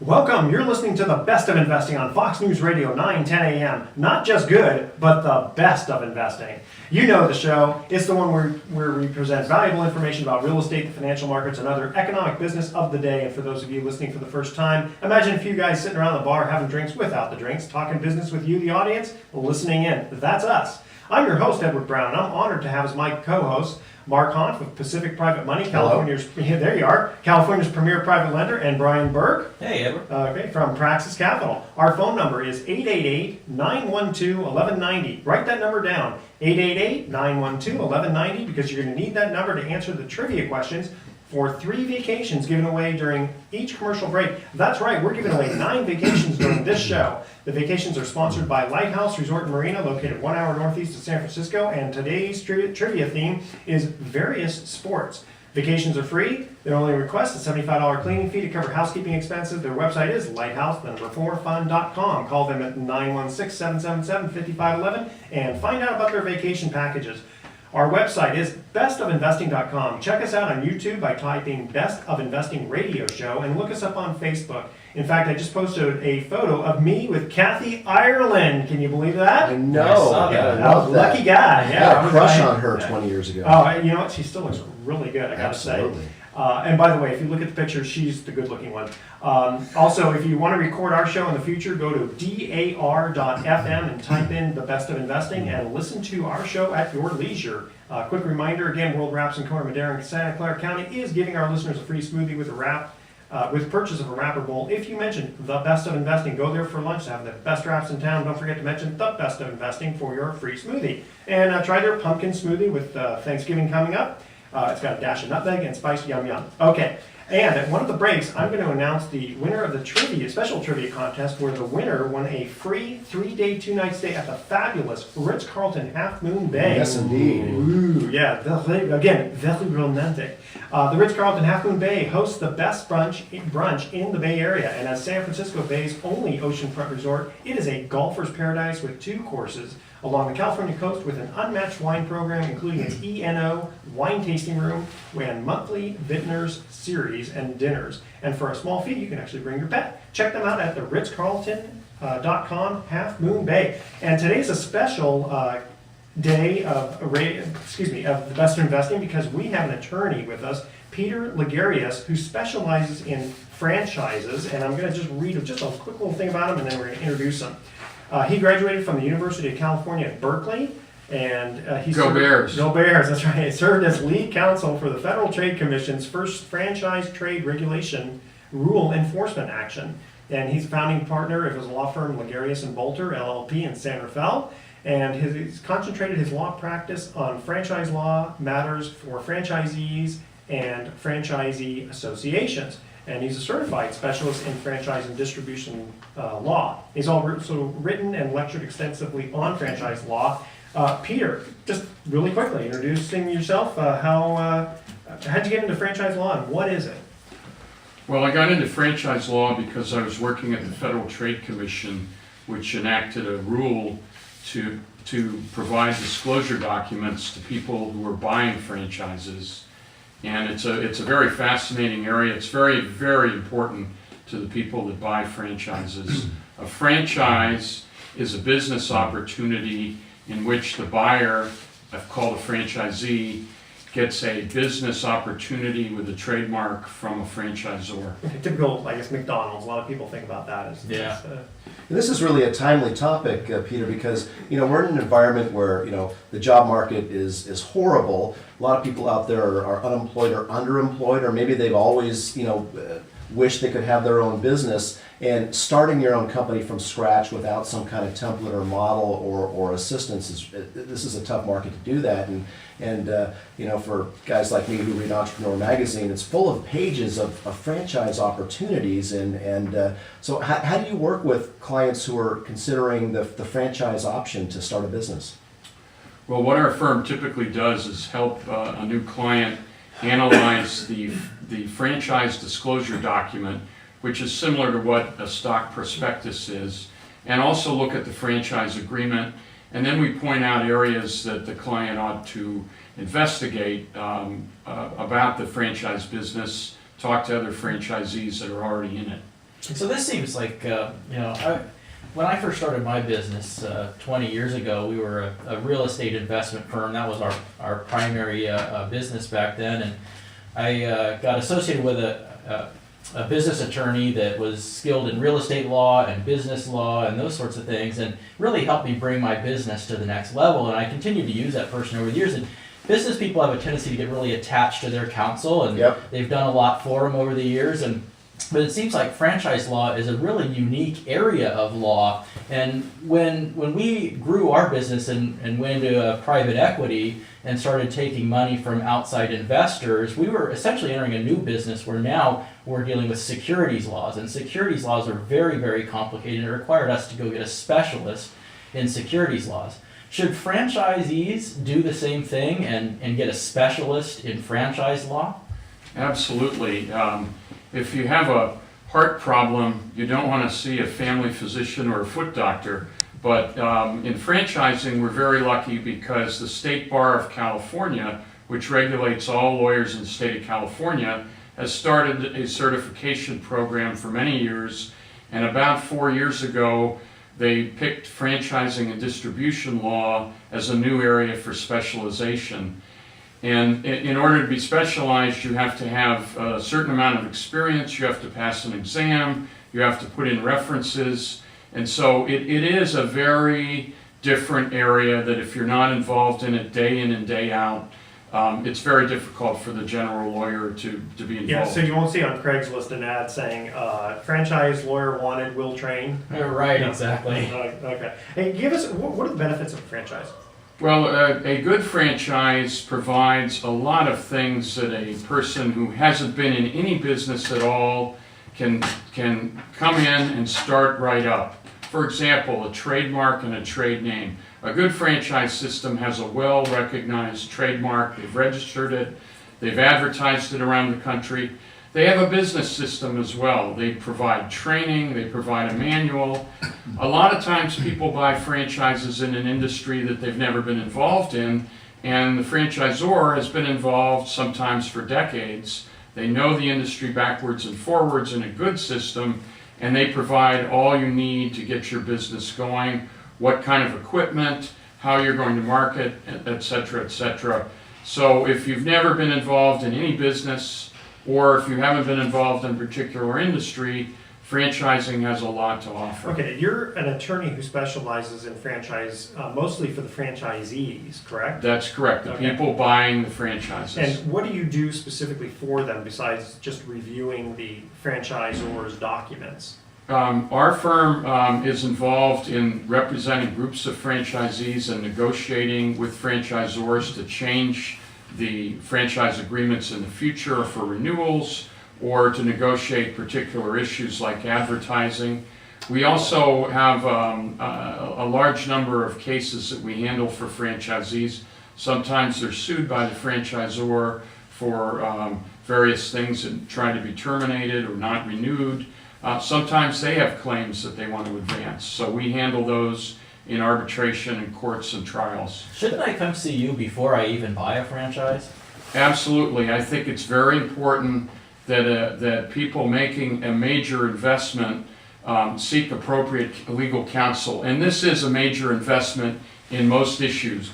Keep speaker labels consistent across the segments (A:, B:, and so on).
A: Welcome. You're listening to the best of investing on Fox News Radio 9:10 a.m. Not just good, but the best of investing. You know the show. It's the one where we present valuable information about real estate, the financial markets, and other economic business of the day. And for those of you listening for the first time, imagine a few guys sitting around the bar having drinks without the drinks, talking business with you, the audience, listening in. That's us. I'm your host, Edward Brown, and I'm honored to have as my co-host Mark Hanf of Pacific Private Money, California's there you are, California's premier private lender, and Brian Burke.
B: Hey, Edward.
A: Okay, from Praxis Capital. Our phone number is 888-912-1190. Write that number down, 888-912-1190, because you're going to need that number to answer the trivia questions for 3 vacations given away during each commercial break. That's right, we're giving away 9 vacations during this show. The vacations are sponsored by Lighthouse Resort and Marina, located 1 hour northeast of San Francisco, and today's trivia theme is various sports. Vacations are free. Their only request is a $75 cleaning fee to cover housekeeping expenses. Their website is lighthouse4fun.com. Call them at 916-777-5511 and find out about their vacation packages. Our website is bestofinvesting.com. Check us out on YouTube by typing Best of Investing Radio Show and look us up on Facebook. In fact, I just posted a photo of me with Kathy Ireland. Can you believe that?
C: I know.
A: I was lucky guy.
C: I had a crush on her 20 years ago.
A: Oh, you know what? She still looks really good, I gotta say. And by the way, if you look at the picture, she's the good-looking one. Also, if you want to record our show in the future, go to dar.fm and type in the Best of Investing and listen to our show at your leisure. Quick reminder, again, World Wraps in Corona Madera and Santa Clara County is giving our listeners a free smoothie with a wrap, with purchase of a wrapper bowl. If you mention the Best of Investing, go there for lunch to have the best wraps in town. Don't forget to mention the Best of Investing for your free smoothie. And try their pumpkin smoothie with Thanksgiving coming up. It's got a dash of nutmeg and spice, yum yum. Okay, and at one of the breaks, I'm going to announce the winner of the special trivia contest, where the winner won a free 3-day, 2-night stay at the fabulous Ritz-Carlton Half Moon Bay.
C: Yes, indeed.
A: Ooh, yeah, again, very romantic. The Ritz-Carlton Half Moon Bay hosts the best brunch in the Bay Area, and as San Francisco Bay's only oceanfront resort, it is a golfer's paradise with 2 courses along the California coast with an unmatched wine program, including its ENO wine tasting room and monthly vintners series and dinners. And for a small fee, you can actually bring your pet. Check them out at the Ritz-Carlton.com Half Moon Bay. And today's a special day of the Best of Investing, because we have an attorney with us, Peter Lagarias, who specializes in franchises. And I'm going to just read just a quick little thing about him, and then we're going to introduce him. He graduated from the University of California at Berkeley, and
B: Go Bears!
A: Go Bears! That's right. He served as lead counsel for the Federal Trade Commission's first franchise trade regulation rule enforcement action, and he's founding partner of his law firm Lagarias and Bolter LLP in San Rafael. And he's concentrated his law practice on franchise law matters for franchisees and franchisee associations. And he's a certified specialist in franchise and distribution law. He's also written and lectured extensively on franchise law. Peter, just really quickly, introducing yourself, how'd you get into franchise law and what is it?
B: Well, I got into franchise law because I was working at the Federal Trade Commission, which enacted a rule to provide disclosure documents to people who are buying franchises. And it's a very fascinating area. It's very, very important to the people that buy franchises. A franchise is a business opportunity in which the buyer, I've called a franchisee, gets a business opportunity with a trademark from a franchisor.
A: Typical, I guess, McDonald's. A lot of people think about that.
C: This is really a timely topic, Peter, because we're in an environment where the job market is horrible. A lot of people out there are unemployed or underemployed, or maybe they've always wish they could have their own business. And starting your own company from scratch without some kind of template or model or assistance this is a tough market to do that. And for guys like me who read Entrepreneur Magazine, it's full of pages of franchise opportunities. So how do you work with clients who are considering the franchise option to start a business?
B: Well, what our firm typically does is help a new client analyze the franchise disclosure document, which is similar to what a stock prospectus is, and also look at the franchise agreement. And then we point out areas that the client ought to investigate about the franchise business, talk to other franchisees that are already in it.
D: So this seems like, when I first started my business 20 years ago, we were a real estate investment firm. That was our primary business back then. And I got associated with a business attorney that was skilled in real estate law and business law and those sorts of things, and really helped me bring my business to the next level. And I continued to use that person over the years. And business people have a tendency to get really attached to their counsel, and they've done a lot for them over the years. But it seems like franchise law is a really unique area of law. And when we grew our business and went into private equity and started taking money from outside investors, we were essentially entering a new business where now we're dealing with securities laws. And securities laws are very, very complicated. It required us to go get a specialist in securities laws. Should franchisees do the same thing and get a specialist in franchise law?
B: Absolutely. If you have a heart problem, you don't want to see a family physician or a foot doctor. But in franchising, we're very lucky because the State Bar of California, which regulates all lawyers in the state of California, has started a certification program for many years. And about 4 years ago, they picked franchising and distribution law as a new area for specialization. And in order to be specialized, you have to have a certain amount of experience, you have to pass an exam, you have to put in references. And so it is a very different area that if you're not involved in it day in and day out, it's very difficult for the general lawyer to be involved.
A: Yeah, so you won't see on Craigslist an ad saying, franchise lawyer wanted, will train.
D: Right, exactly.
A: Okay. Hey, give us, what are the benefits of a franchise?
B: Well, a good franchise provides a lot of things that a person who hasn't been in any business at all can come in and start right up. For example, a trademark and a trade name. A good franchise system has a well-recognized trademark. They've registered it. They've advertised it around the country. They have a business system as well. They provide training, they provide a manual. A lot of times people buy franchises in an industry that they've never been involved in, and the franchisor has been involved sometimes for decades. They know the industry backwards and forwards in a good system, and they provide all you need to get your business going, what kind of equipment, how you're going to market, et cetera, et cetera. So if you've never been involved in any business, or if you haven't been involved in a particular industry, franchising has a lot to offer.
A: Okay, you're an attorney who specializes in franchise, mostly for the franchisees, correct?
B: That's correct, the people buying the franchises.
A: And what do you do specifically for them besides just reviewing the franchisor's documents?
B: Our firm is involved in representing groups of franchisees and negotiating with franchisors to change the franchise agreements in the future for renewals or to negotiate particular issues like advertising. We also have a large number of cases that we handle for franchisees. Sometimes they're sued by the franchisor for various things and trying to be terminated or not renewed. Sometimes they have claims that they want to advance. So we handle those in arbitration and courts and trials.
D: Shouldn't I come see you before I even buy a franchise?
B: Absolutely. I think it's very important that people making a major investment seek appropriate legal counsel. And this is a major investment in most cases.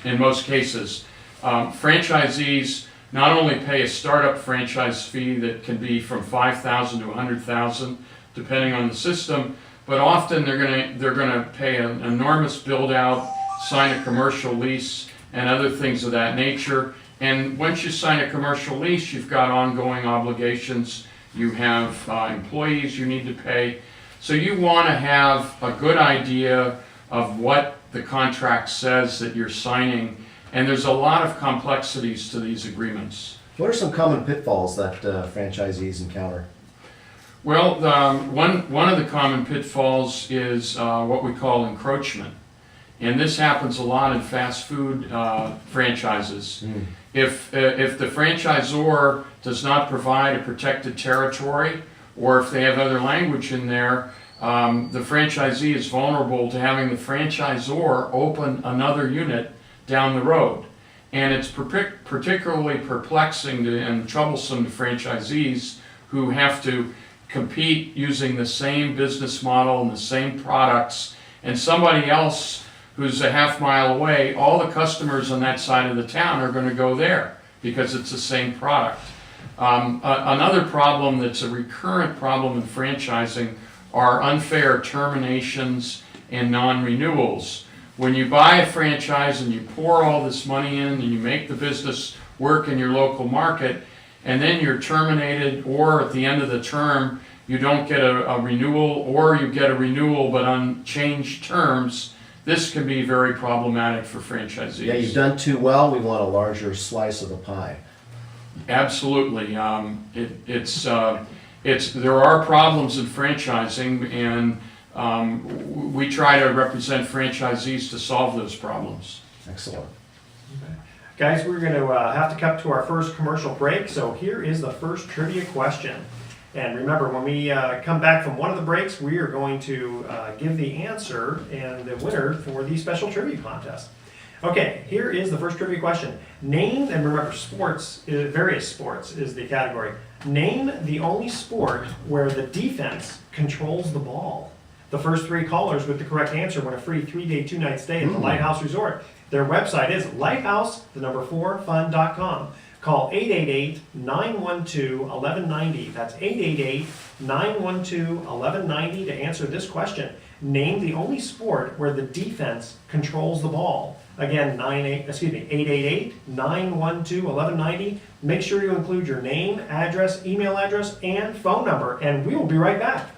B: Franchisees not only pay a startup franchise fee that can be from $5,000 to $100,000, depending on the system, but often they're going to pay an enormous build out, sign a commercial lease, and other things of that nature. And once you sign a commercial lease, you've got ongoing obligations. You have employees you need to pay. So you want to have a good idea of what the contract says that you're signing. And there's a lot of complexities to these agreements.
C: What are some common pitfalls that franchisees encounter?
B: Well, one of the common pitfalls is what we call encroachment. And this happens a lot in fast food franchises. If the franchisor does not provide a protected territory, or if they have other language in there, the franchisee is vulnerable to having the franchisor open another unit down the road. And it's particularly perplexing and troublesome to franchisees who have to compete using the same business model and the same products, and somebody else who's a half mile away, all the customers on that side of the town are going to go there because it's the same product. Another problem that's a recurrent problem in franchising are unfair terminations and non-renewals. When you buy a franchise and you pour all this money in and you make the business work in your local market, and then you're terminated, or at the end of the term you don't get a renewal, or you get a renewal but on changed terms, this can be very problematic for franchisees.
C: Yeah, you've done too well, we want a larger slice of the pie.
B: Absolutely. There are problems in franchising, and we try to represent franchisees to solve those problems.
C: Excellent.
A: Guys, we're going to have to cut to our first commercial break, so here is the first trivia question. And remember, when we come back from one of the breaks, we are going to give the answer and the winner for the special trivia contest. Okay, here is the first trivia question. Name, and remember, sports, various sports is the category. Name the only sport where the defense controls the ball. The first three callers with the correct answer win a free 3-day, 2-night stay at the Lighthouse Resort. Their website is lighthouse4fun.com. Call 888-912-1190. That's 888-912-1190 to answer this question. Name the only sport where the defense controls the ball. Again, 888-912-1190. Make sure you include your name, address, email address, and phone number, and we will be right back.